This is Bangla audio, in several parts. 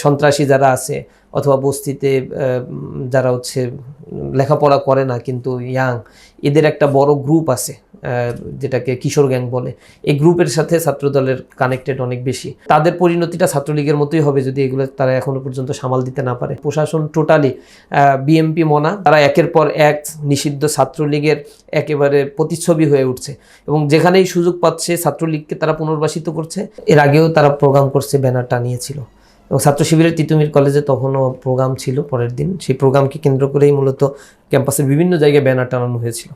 সন্ত্রাসী যারা আছে অথবা বস্তিতে যারা হচ্ছে লেখাপড়া করে না কিন্তু ইয়াং, এদের একটা বড় গ্রুপ আছে যেটাকে কিশোর গ্যাং বলে। এই গ্রুপের সাথে ছাত্রদলের কানেক্টেড অনেক বেশি। তাদের পরিণতিটা ছাত্রলীগের মতোই হবে যদি এগুলো তারা এখনো পর্যন্ত সামাল দিতে না পারে। প্রশাসন টোটালি বিএমপি মনা, তারা একের পর এক নিষিদ্ধ ছাত্রলীগের একেবারে প্রতিচ্ছবি হয়ে উঠছে এবং যেখানেই সুযোগ পাচ্ছে ছাত্রলীগকে তারা পুনর্বাসিত করছে। এর আগেও তারা প্রোগ্রাম করছে, ব্যানার টানিয়েছিল এবং ছাত্র শিবিরের তিতুমির কলেজে তখনও প্রোগ্রাম ছিল পরের দিন। সেই প্রোগ্রামকে কেন্দ্র করেই মূলত ক্যাম্পাসের বিভিন্ন জায়গায় ব্যানার টানানো হয়েছিল।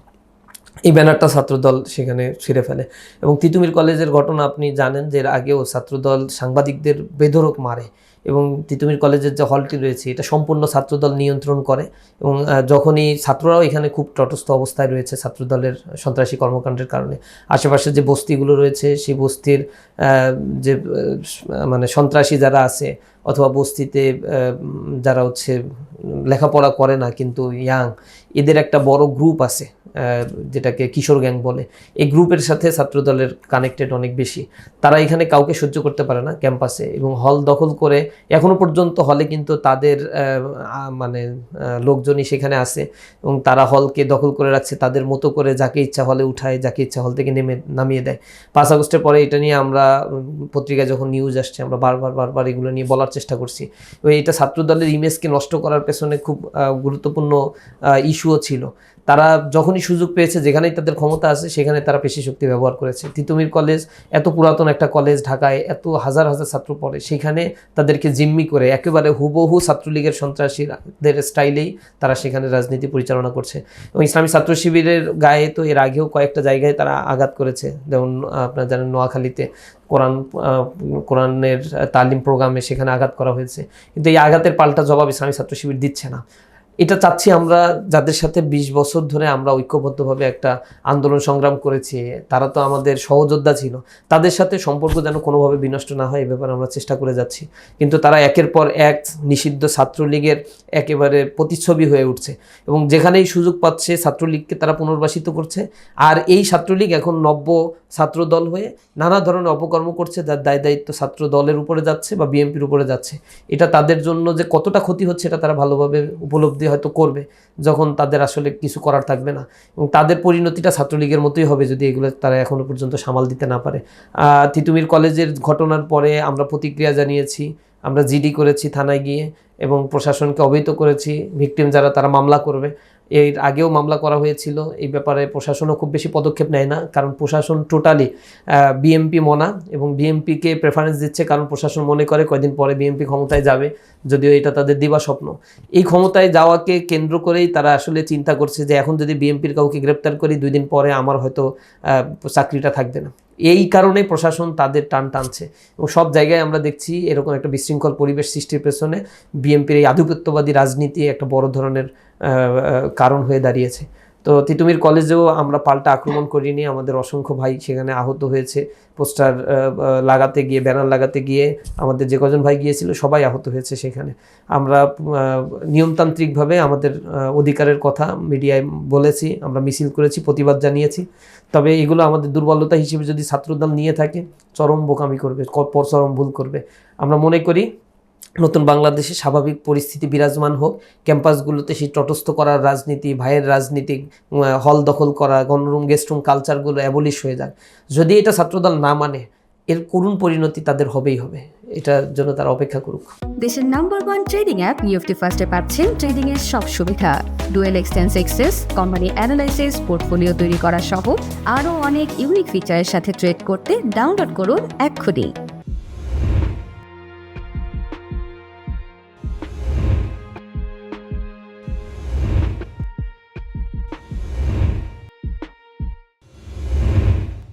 এই ব্যানারটা ছাত্রদল সেখানে ছিঁড়ে ফেলে এবং তিতুমির কলেজের ঘটনা আপনি জানেন যে এর আগেও ছাত্রদল সাংবাদিকদের বেধড়ক মারে এবং তিতুমির কলেজের যে হলটি রয়েছে এটা সম্পূর্ণ ছাত্রদল নিয়ন্ত্রণ করে এবং যখনই ছাত্ররাও এখানে খুব তটস্থ অবস্থায় রয়েছে ছাত্রদলের সন্ত্রাসী কর্মকাণ্ডের কারণে, আশেপাশে যে বস্তিগুলো রয়েছে সেই বস্তির যে মানে সন্ত্রাসী যারা আছে অথবা বস্তিতে যারা হচ্ছে লেখাপড়া করে না কিন্তু ইয়াং, এদের একটা বড় গ্রুপ আছে যেটাকে কিশোর গ্যাং বলে। এই গ্রুপের সাথে ছাত্রদলের কানেক্টেড অনেক বেশি। তারা এখানে কাউকে সহ্য করতে পারে না ক্যাম্পাসে এবং হল দখল করে এখনো পর্যন্ত হলে কিন্তু তাদের মানে লোকজনই সেখানে আছে এবং তারা হলকে দখল করে রাখছে তাদের মতো করে, যাকে ইচ্ছা হলে উঠায়, যাকে ইচ্ছা হল থেকে নামিয়ে দেয়। 5 আগস্টের পরে এটা নিয়ে আমরা পত্রিকায় যখন নিউজ আসছে আমরা বারবার এগুলো নিয়ে বলার চেষ্টা করছি এবং এটা ছাত্রদলের ইমেজকে নষ্ট করার পেছনে খুব গুরুত্বপূর্ণ ইস্যুও ছিল। তারা যখনই সুযোগ পেয়েছে, যেখানেই তাদের ক্ষমতা আছে সেখানে তারা পেশি শক্তি ব্যবহার করেছে। তিতুমির কলেজ এত পুরাতন একটা কলেজ, ঢাকায় এত হাজার হাজার ছাত্র পড়ে, সেখানে তাদেরকে জিম্মি করে একেবারে হুবহু ছাত্রলীগের সন্ত্রাসীদের স্টাইলেই তারা সেখানে রাজনীতি পরিচালনা করছে এবং ইসলামী ছাত্র শিবিরের গায়ে তো এর আগেও কয়েকটা জায়গায় তারা আঘাত করেছে। যেমন আপনারা জানেন নোয়াখালীতে কোরআনের তালিম প্রোগ্রামে সেখানে আঘাত করা হয়েছে, কিন্তু এই আঘাতের পাল্টা জবাব ইসলামী ছাত্র শিবির দিচ্ছে না। এটা চাচ্ছি আমরা, যাদের সাথে 20 বছর ধরে আমরা ঐক্যবদ্ধভাবে একটা আন্দোলন সংগ্রাম করেছি, তারা তো আমাদের সহযোদ্ধা ছিল, তাদের সাথে সম্পর্ক যেন কোনোভাবে বিনষ্ট না হয় এ ব্যাপারে আমরা চেষ্টা করে যাচ্ছি। কিন্তু তারা একের পর এক নিষিদ্ধ ছাত্রলীগের একেবারে প্রতিচ্ছবি হয়ে উঠছে এবং যেখানেই সুযোগ পাচ্ছে ছাত্রলীগকে তারা পুনর্বাসিত করছে। আর এই ছাত্রলীগ এখন নব্য ছাত্রদল হয়ে নানা ধরনের অপকর্ম করছে, যার দায়িত্ব ছাত্র দলের উপরে যাচ্ছে বা বিএনপির উপরে যাচ্ছে। এটা তাদের জন্য যে কতটা ক্ষতি হচ্ছে এটা তারা ভালোভাবে উপলব্ধি হয়তো করবে যখন তাদের আসলে কিছু করার থাকবে না এবং তাদের পরিণতিটা ছাত্রলীগের মতোই হবে যদি এগুলো তারা এখনো পর্যন্ত সামাল দিতে না পারে। তিতুমির কলেজের ঘটনার পরে আমরা প্রতিক্রিয়া জানিয়েছি, আমরা জিডি করেছি থানায় গিয়ে এবং প্রশাসনকে অবহিত করেছি। ভিকটিম যারা তারা মামলা করবে, এর আগেও মামলা করা হয়েছিল। এই ব্যাপারে প্রশাসনও খুব বেশি পদক্ষেপ নেয় না, কারণ প্রশাসন টোটালি বিএমপি মনা এবং বিএমপিকে প্রেফারেন্স দিচ্ছে, কারণ প্রশাসন মনে করে কয়েকদিন পরে বিএমপি ক্ষমতায় যাবে, যদিও এটা তাদের দিবা স্বপ্ন। এই ক্ষমতায় যাওয়াকে কেন্দ্র করেই তারা আসলে চিন্তা করছে যে এখন যদি বিএমপির কাউকে গ্রেপ্তার করি 2 দিন পরে আমার হয়তো চাকরিটা থাকবে না। এই কারণে প্রশাসন তাদের টানছে এবং সব জায়গায় আমরা দেখছি এরকম একটা বিশৃঙ্খল পরিবেশ সৃষ্টির পেছনে বিএনপির এই আধিপত্যবাদী রাজনীতি একটা বড় ধরনের কারণ হয়ে দাঁড়িয়েছে। তো তিতুমির কলেজেও আমরা পাল্টা আক্রমণ করিনি, আমাদের অসংখ্য ভাই সেখানে আহত হয়েছে। পোস্টার লাগাতে গিয়ে, ব্যানার লাগাতে গিয়ে আমাদের যে কজন ভাই গিয়েছিল সবাই আহত হয়েছে সেখানে। আমরা নিয়মতান্ত্রিকভাবে আমাদের অধিকারের কথা মিডিয়ায় বলেছি, আমরা মিছিল করেছি, প্রতিবাদ জানিয়েছি। তবে এগুলো আমাদের দুর্বলতা হিসেবে যদি ছাত্রদল নিয়ে থাকে চরম বোকামি করবে, চরম ভুল করবে। আমরা মনে করি নতুন বাংলাদেশে স্বাভাবিক পরিস্থিতি বিরাজমান হোক, ক্যাম্পাসগুলোতে সেই তটস্থ করার রাজনীতি, ভাইয়ের রাজনীতি, হল দখল করা, গণরুম গেস্টরুম কালচারগুলো অ্যাবলিশ হয়ে যাক। যদি এটা ছাত্রদল না মানে এর করুণ পরিণতি তাদের হবেই হবে, এটার জন্য তারা অপেক্ষা করুক। দেশের নাম্বার 1 ট্রেডিং অ্যাপ নিফটি ফার্স্টে পাচ্ছেন ট্রেডিং এর সব সুবিধা, dual exchange access, company analysis, portfolio তৈরি করা সহ আরও অনেক ইউনিক ফিচারের সাথে ট্রেড করতে ডাউনলোড করুন এক্ষুনি।